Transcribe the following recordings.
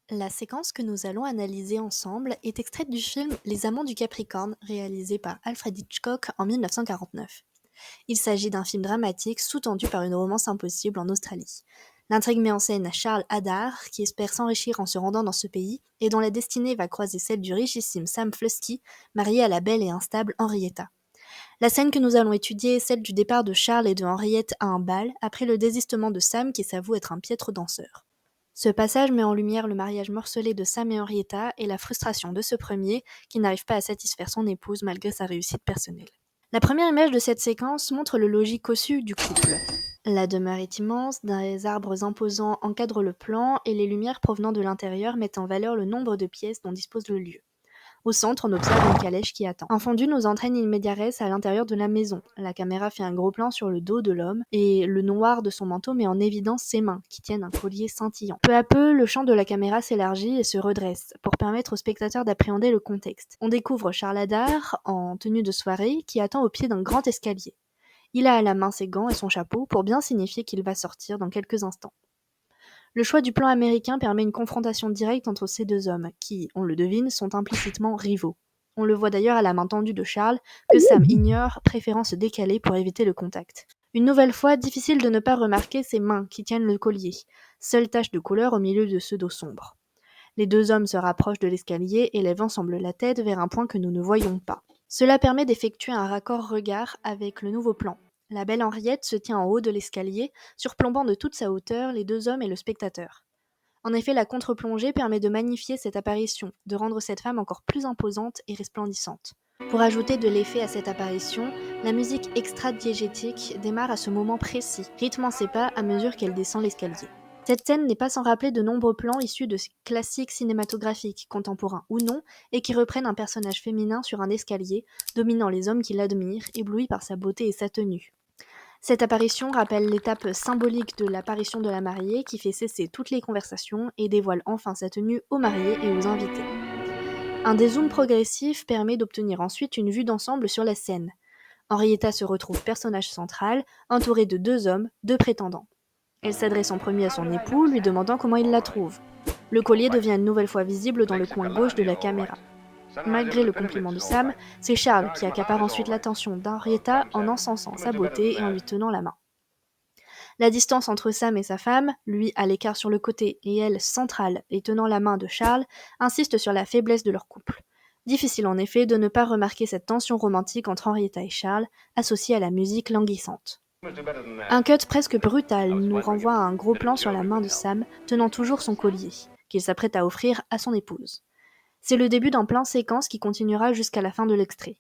La séquence que nous allons analyser ensemble est extraite du film Les Amants du Capricorne, réalisé par Alfred Hitchcock en 1949. Il s'agit d'un film dramatique sous-tendu par une romance impossible en Australie. L'intrigue met en scène Charles Haddar, qui espère s'enrichir en se rendant dans ce pays et dont la destinée va croiser celle du richissime Sam Flusky, marié à la belle et instable Henrietta. La scène que nous allons étudier est celle du départ de Charles et de Henriette à un bal, après le désistement de Sam qui s'avoue être un piètre danseur. Ce passage met en lumière le mariage morcelé de Sam et Henrietta et la frustration de ce premier qui n'arrive pas à satisfaire son épouse malgré sa réussite personnelle. La première image de cette séquence montre le logis cossu du couple. La demeure est immense, des arbres imposants encadrent le plan et les lumières provenant de l'intérieur mettent en valeur le nombre de pièces dont dispose le lieu. Au centre, on observe une calèche qui attend. Un fondu nous entraîne in media res à l'intérieur de la maison. La caméra fait un gros plan sur le dos de l'homme et le noir de son manteau met en évidence ses mains qui tiennent un collier scintillant. Peu à peu, le champ de la caméra s'élargit et se redresse pour permettre au spectateur d'appréhender le contexte. On découvre Charles Haddar en tenue de soirée qui attend au pied d'un grand escalier. Il a à la main ses gants et son chapeau pour bien signifier qu'il va sortir dans quelques instants. Le choix du plan américain permet une confrontation directe entre ces deux hommes, qui, on le devine, sont implicitement rivaux. On le voit d'ailleurs à la main tendue de Charles, que Sam ignore, préférant se décaler pour éviter le contact. Une nouvelle fois, difficile de ne pas remarquer ses mains qui tiennent le collier, seule tache de couleur au milieu de ce dos sombre. Les deux hommes se rapprochent de l'escalier et lèvent ensemble la tête vers un point que nous ne voyons pas. Cela permet d'effectuer un raccord regard avec le nouveau plan. La belle Henriette se tient en haut de l'escalier, surplombant de toute sa hauteur les deux hommes et le spectateur. En effet, la contre-plongée permet de magnifier cette apparition, de rendre cette femme encore plus imposante et resplendissante. Pour ajouter de l'effet à cette apparition, la musique extra-diégétique démarre à ce moment précis, rythmant ses pas à mesure qu'elle descend l'escalier. Cette scène n'est pas sans rappeler de nombreux plans issus de classiques cinématographiques, contemporains ou non, et qui reprennent un personnage féminin sur un escalier, dominant les hommes qui l'admirent, éblouis par sa beauté et sa tenue. Cette apparition rappelle l'étape symbolique de l'apparition de la mariée qui fait cesser toutes les conversations et dévoile enfin sa tenue aux mariés et aux invités. Un dézoom progressif permet d'obtenir ensuite une vue d'ensemble sur la scène. Henrietta se retrouve personnage central, entourée de deux hommes, deux prétendants. Elle s'adresse en premier à son époux, lui demandant comment il la trouve. Le collier devient une nouvelle fois visible dans le coin gauche de la caméra. Malgré le compliment de Sam, c'est Charles qui accapare ensuite l'attention d'Henrietta en encensant sa beauté et en lui tenant la main. La distance entre Sam et sa femme, lui à l'écart sur le côté et elle centrale et tenant la main de Charles, insiste sur la faiblesse de leur couple. Difficile en effet de ne pas remarquer cette tension romantique entre Henrietta et Charles, associée à la musique languissante. Un cut presque brutal nous renvoie à un gros plan sur la main de Sam, tenant toujours son collier, qu'il s'apprête à offrir à son épouse. C'est le début d'un plan séquence qui continuera jusqu'à la fin de l'extrait.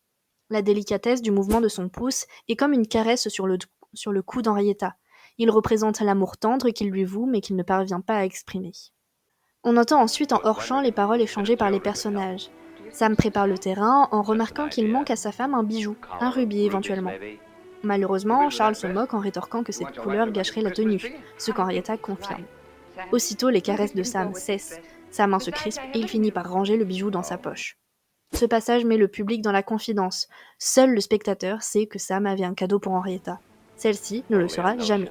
La délicatesse du mouvement de son pouce est comme une caresse sur le cou d'Henrietta. Il représente l'amour tendre qu'il lui voue mais qu'il ne parvient pas à exprimer. On entend ensuite en hors-champ les paroles échangées par les personnages. Sam prépare le terrain en remarquant qu'il manque à sa femme un bijou, un rubis éventuellement. Malheureusement, Charles se moque en rétorquant que cette couleur gâcherait la tenue, ce qu'Henrietta confirme. Aussitôt, les caresses de Sam cessent, sa main se crispe et il finit par ranger le bijou dans sa poche. Ce passage met le public dans la confidence. Seul le spectateur sait que Sam avait un cadeau pour Henrietta. Celle-ci ne le saura jamais.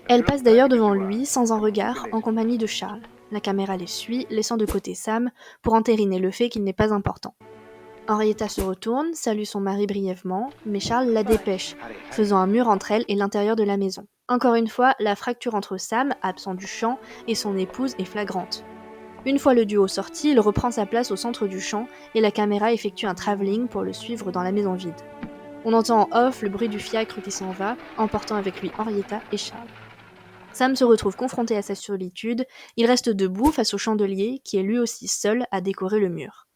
Elle passe d'ailleurs devant lui, sans un regard, en compagnie de Charles. La caméra les suit, laissant de côté Sam, pour entériner le fait qu'il n'est pas important. Henrietta se retourne, salue son mari brièvement, mais Charles la dépêche, faisant un mur entre elle et l'intérieur de la maison. Encore une fois, la fracture entre Sam, absent du champ, et son épouse est flagrante. Une fois le duo sorti, il reprend sa place au centre du champ et la caméra effectue un travelling pour le suivre dans la maison vide. On entend en off le bruit du fiacre qui s'en va, emportant avec lui Henrietta et Charles. Sam se retrouve confronté à sa solitude, il reste debout face au chandelier qui est lui aussi seul à décorer le mur.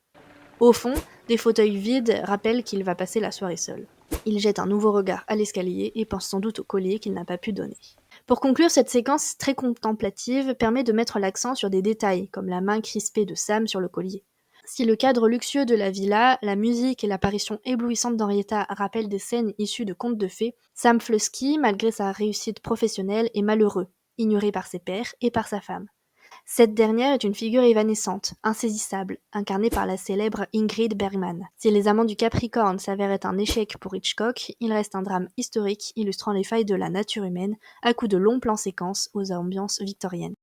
Au fond, des fauteuils vides rappellent qu'il va passer la soirée seul. Il jette un nouveau regard à l'escalier et pense sans doute au collier qu'il n'a pas pu donner. Pour conclure, cette séquence très contemplative permet de mettre l'accent sur des détails, comme la main crispée de Sam sur le collier. Si le cadre luxueux de la villa, la musique et l'apparition éblouissante d'Henrietta rappellent des scènes issues de contes de fées, Sam Flusky, malgré sa réussite professionnelle, est malheureux, ignoré par ses pairs et par sa femme. Cette dernière est une figure évanescente, insaisissable, incarnée par la célèbre Ingrid Bergman. Si Les Amants du Capricorne s'avère être un échec pour Hitchcock, il reste un drame historique illustrant les failles de la nature humaine à coups de longs plans séquences aux ambiances victoriennes.